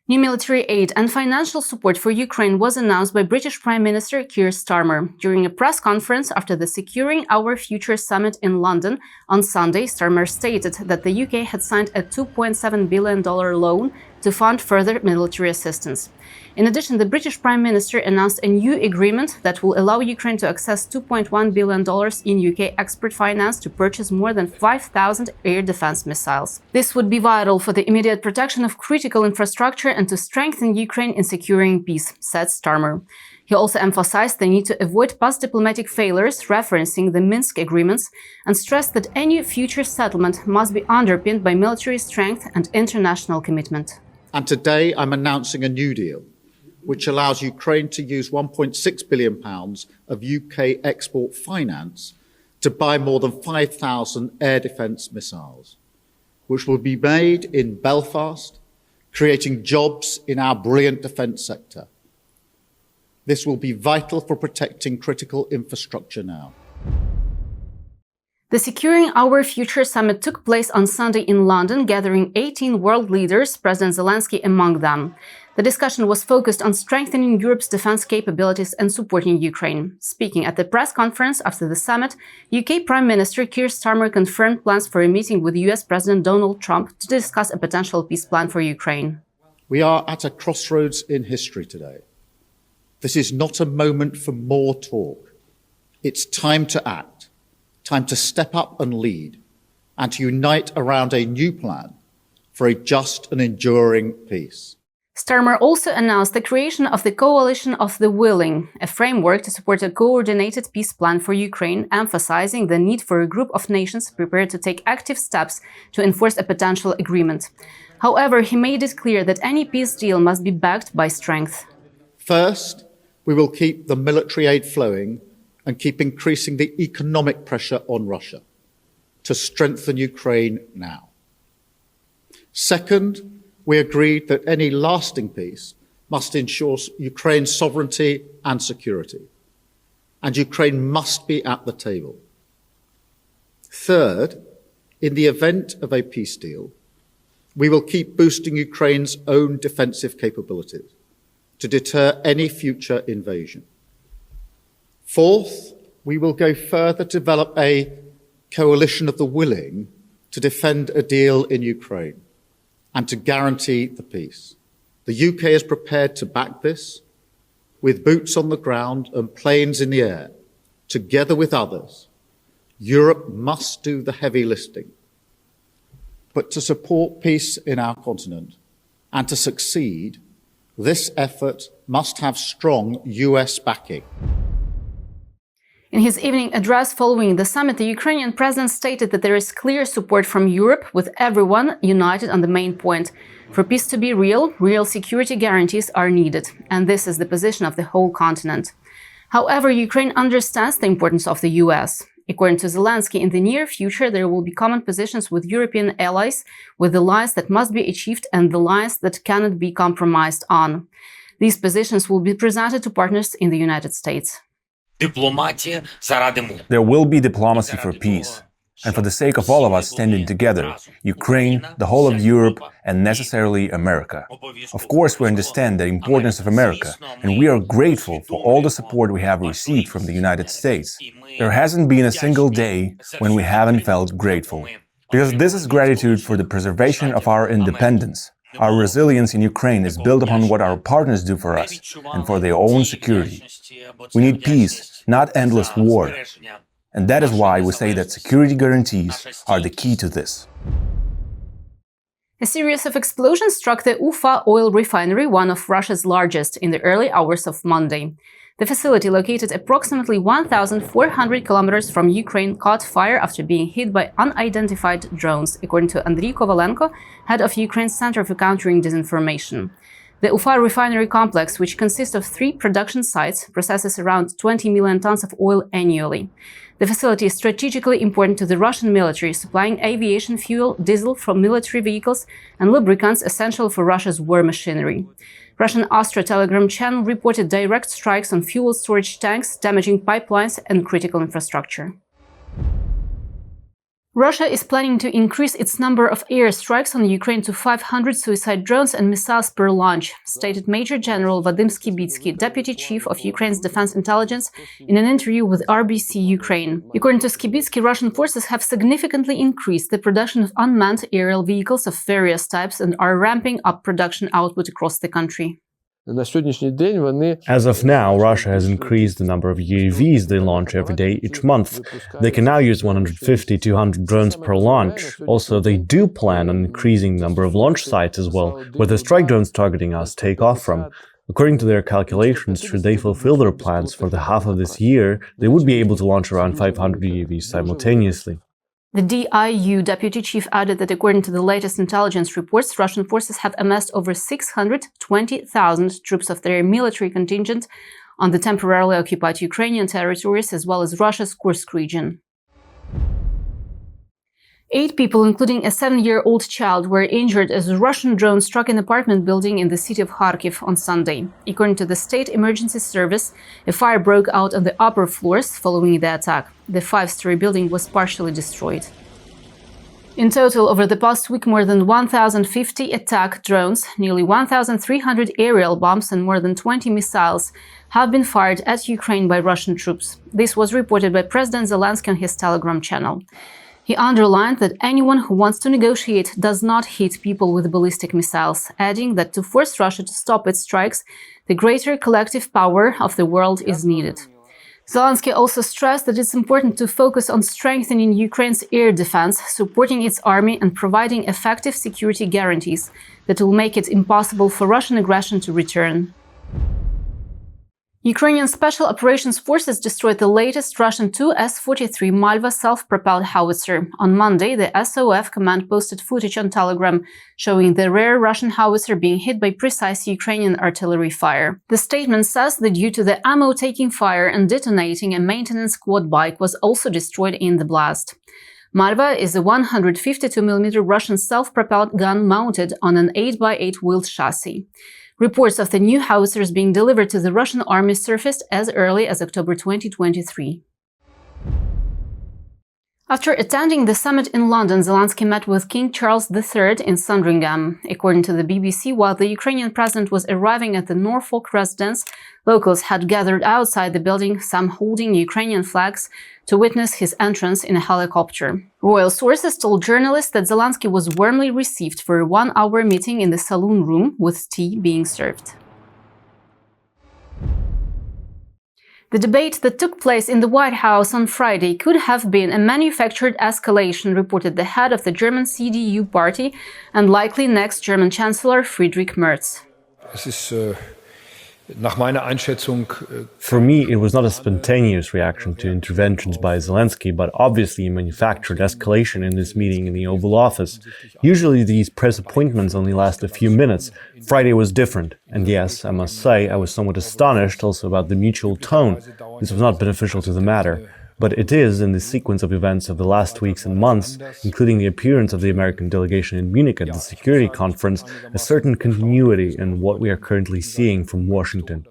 New military aid and financial support for Ukraine was announced by British Prime Minister Keir Starmer. During a press conference after the Securing Our Future summit in London on Sunday, Starmer stated that the UK had signed a $2.7 billion loan to fund further military assistance. In addition, the British Prime Minister announced a new agreement that will allow Ukraine to access $2.1 billion in UK export finance to purchase more than 5,000 air defense missiles. This would be vital for the immediate protection of critical infrastructure and to strengthen Ukraine in securing peace, said Starmer. He also emphasized the need to avoid past diplomatic failures, referencing the Minsk agreements, and stressed that any future settlement must be underpinned by military strength and international commitment. And today I'm announcing a new deal, which allows Ukraine to use £1.6 billion of UK export finance to buy more than 5,000 air defence missiles, which will be made in Belfast, creating jobs in our brilliant defence sector. This will be vital for protecting critical infrastructure now. The Securing Our Future summit took place on Sunday in London, gathering 18 world leaders, President Zelenskyy among them. The discussion was focused on strengthening Europe's defense capabilities and supporting Ukraine. Speaking at the press conference after the summit, UK Prime Minister Keir Starmer confirmed plans for a meeting with US President Donald Trump to discuss a potential peace plan for Ukraine. We are at a crossroads in history today. This is not a moment for more talk. It's time to act, time to step up and lead, and to unite around a new plan for a just and enduring peace. Starmer also announced the creation of the Coalition of the Willing, a framework to support a coordinated peace plan for Ukraine, emphasizing the need for a group of nations prepared to take active steps to enforce a potential agreement. However, he made it clear that any peace deal must be backed by strength. First, we will keep the military aid flowing and keep increasing the economic pressure on Russia to strengthen Ukraine now. Second, we agreed that any lasting peace must ensure Ukraine's sovereignty and security, and Ukraine must be at the table. Third, in the event of a peace deal, we will keep boosting Ukraine's own defensive capabilities to deter any future invasion. Fourth, we will go further to develop a coalition of the willing to defend a deal in Ukraine and to guarantee the peace. The UK is prepared to back this with boots on the ground and planes in the air. Together with others, Europe must do the heavy lifting. But to support peace in our continent and to succeed, this effort must have strong US backing. In his evening address following the summit, the Ukrainian president stated that there is clear support from Europe, with everyone united on the main point. For peace to be real, real security guarantees are needed, and this is the position of the whole continent. However, Ukraine understands the importance of the US. According to Zelenskyy, in the near future, there will be common positions with European allies, with the lines that must be achieved and the lines that cannot be compromised on. These positions will be presented to partners in the United States. There will be diplomacy for peace, and for the sake of all of us standing together, Ukraine, the whole of Europe, and necessarily America. Of course, we understand the importance of America, and we are grateful for all the support we have received from the United States. There hasn't been a single day when we haven't felt grateful, because this is gratitude for the preservation of our independence. Our resilience in Ukraine is built upon what our partners do for us and for their own security. We need peace, not endless war. And that is why we say that security guarantees are the key to this. A series of explosions struck the Ufa oil refinery, one of Russia's largest, in the early hours of Monday. The facility, located approximately 1,400 kilometers from Ukraine, caught fire after being hit by unidentified drones, according to Andriy Kovalenko, head of Ukraine's Center for Countering Disinformation. The Ufa refinery complex, which consists of 3 production sites, processes around 20 million tons of oil annually. The facility is strategically important to the Russian military, supplying aviation fuel, diesel from military vehicles, and lubricants essential for Russia's war machinery. Russian Astra Telegram channel reported direct strikes on fuel storage tanks, damaging pipelines and critical infrastructure. Russia is planning to increase its number of airstrikes on Ukraine to 500 suicide drones and missiles per launch, stated Major General Vadim Skibitsky, Deputy Chief of Ukraine's Defense Intelligence, in an interview with RBC Ukraine. According to Skibitsky, Russian forces have significantly increased the production of unmanned aerial vehicles of various types and are ramping up production output across the country. As of now, Russia has increased the number of UAVs they launch every day each month. They can now use 150-200 drones per launch. Also, they do plan on increasing the number of launch sites as well, where the strike drones targeting us take off from. According to their calculations, should they fulfill their plans for the half of this year, they would be able to launch around 500 UAVs simultaneously. The DIU deputy chief added that according to the latest intelligence reports, Russian forces have amassed over 620,000 troops of their military contingent on the temporarily occupied Ukrainian territories as well as Russia's Kursk region. 8 people, including a 7-year-old child, were injured as a Russian drone struck an apartment building in the city of Kharkiv on Sunday. According to the State Emergency Service, a fire broke out on the upper floors following the attack. The 5-story building was partially destroyed. In total, over the past week, more than 1,050 attack drones, nearly 1,300 aerial bombs and more than 20 missiles have been fired at Ukraine by Russian troops. This was reported by President Zelenskyy on his Telegram channel. He underlined that anyone who wants to negotiate does not hit people with ballistic missiles, adding that to force Russia to stop its strikes, the greater collective power of the world is needed. Zelenskyy also stressed that it's important to focus on strengthening Ukraine's air defense, supporting its army and providing effective security guarantees that will make it impossible for Russian aggression to return. Ukrainian Special Operations Forces destroyed the latest Russian Tu-S-43 Malva self-propelled howitzer. On Monday, the SOF command posted footage on Telegram showing the rare Russian howitzer being hit by precise Ukrainian artillery fire. The statement says that due to the ammo taking fire and detonating, a maintenance quad bike was also destroyed in the blast. Malva is a 152mm Russian self-propelled gun mounted on an 8x8 wheeled chassis. Reports of the new howitzers being delivered to the Russian army surfaced as early as October 2023. After attending the summit in London, Zelenskyy met with King Charles III in Sandringham. According to the BBC, while the Ukrainian president was arriving at the Norfolk residence, locals had gathered outside the building, some holding Ukrainian flags, to witness his entrance in a helicopter. Royal sources told journalists that Zelenskyy was warmly received for a 1-hour meeting in the saloon room, with tea being served. The debate that took place in the White House on Friday could have been a manufactured escalation, reported the head of the German CDU party and likely next German Chancellor Friedrich Merz. For me, it was not a spontaneous reaction to interventions by Zelenskyy, but obviously a manufactured escalation in this meeting in the Oval Office. Usually these press appointments only last a few minutes. Friday was different. And yes, I must say, I was somewhat astonished also about the mutual tone. This was not beneficial to the matter. But it is, in the sequence of events of the last weeks and months, including the appearance of the American delegation in Munich at the security conference, a certain continuity in what we are currently seeing from Washington.